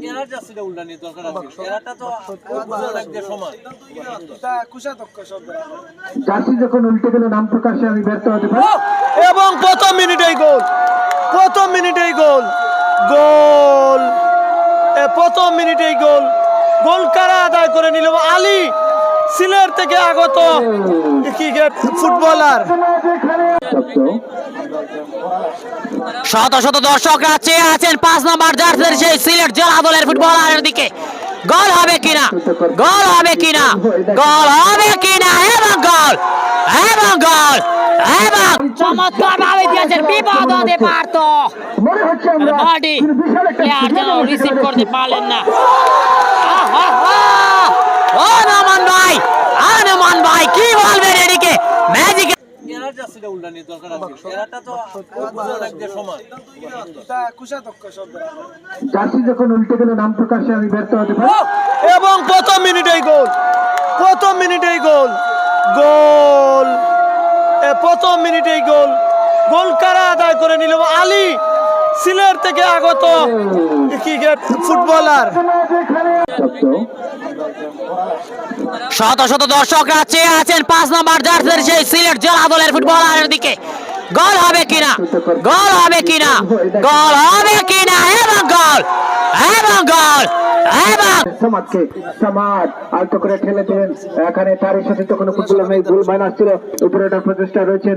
এরা যাচ্ছে উল্টা নিয়ে দরকার আছে এরাটা তো বুঝা লাগবে সমান তা কুশা দক্ষ সব জার্সি যখন উল্টে গেলে নাম প্রকাশে আমি ব্যর্থ হতে পারি এবং প্রথম মিনিটেই গোল প্রথম মিনিটেই গোল গোল প্রথম মিনিটেই গোল গোল কারা আদায় করে নিল আলী সিলেট থেকে আগত ক্রিকেট ফুটবলার শত শত দর্শকরা চেয়ে আছেন 5 নম্বর জার্সির সেই সিলেট জেলা দলের ফুটবলারের দিকে গোল হবে কিনা গোল হবে কিনা গোল হবে কিনা এবং গোল এবং গোল এবং চমৎকার ভাবে দিয়েছেন বিপদ হতে পারত বডি প্লেয়ার যেন রিসিভ করতে পারলেন না আনুমান ভাই কি বলবেন এদিকে ম্যাজিক এরা যাচ্ছে উল্টা নিয়ে দরকার আছে এরাটা তো বুঝা লাগবে সমান তা কুশা দক্ষ সব জার্সি যখন উল্টে গেলে নাম প্রকাশে আমি ব্যর্থ হতে পারি এবং প্রথম মিনিটেই গোল প্রথম মিনিটেই গোল গোল প্রথম মিনিটেই গোল গোল কারা আদায় করে নিল আলী সিলেট থেকে আগত ক্রিকেট ফুটবলার শত শত দর্শকরা চেয়ে আছেন 5 নম্বর জার্সির সেই সিলেট জেলা দলের ফুটবলারের দিকে গোল হবে কিনা গোল হবে কিনা গোল হবে কিনা এবং গোল এবং গোল এবং সমাজকে সমাজ আলতো করে ঠেলে দিলেন এখানে তার সাথে তো কোনো ফুটবলার নেই গোল মাইনাস ছিল উপরে একটা প্রচেষ্টা রয়েছেন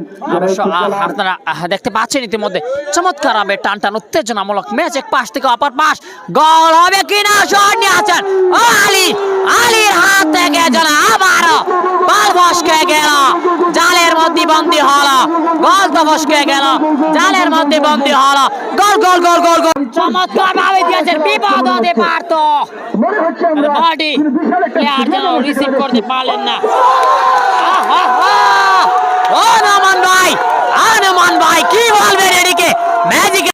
আপনারা দেখতে পাচ্ছেন ইতিমধ্যে চমৎকার ভাবে টান টান উত্তেজনামূলক ম্যাচ এক পাশ থেকে অপর পাশ গোল হবে কিনা শট নিয়ে আছেন ও আলী আলীর হাত থেকে যেন আবারও বল ফসকে গেল জালের মধ্যে বন্দী হলো গোল তো ফসকে গেল জালের মধ্যে বন্দী হলো গোল গোল গোল গোল গোল চমৎকার ভাবে দিয়েছেন বিপদ হতে পারত বডি প্লেয়ার যেন রিসিভ করতে পারলেন না আনুমান ভাই কি বলবেন এদিকে ম্যাজিক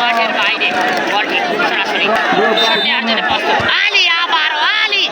মাঠের বাইরে সরাসরি আলী আবার আলী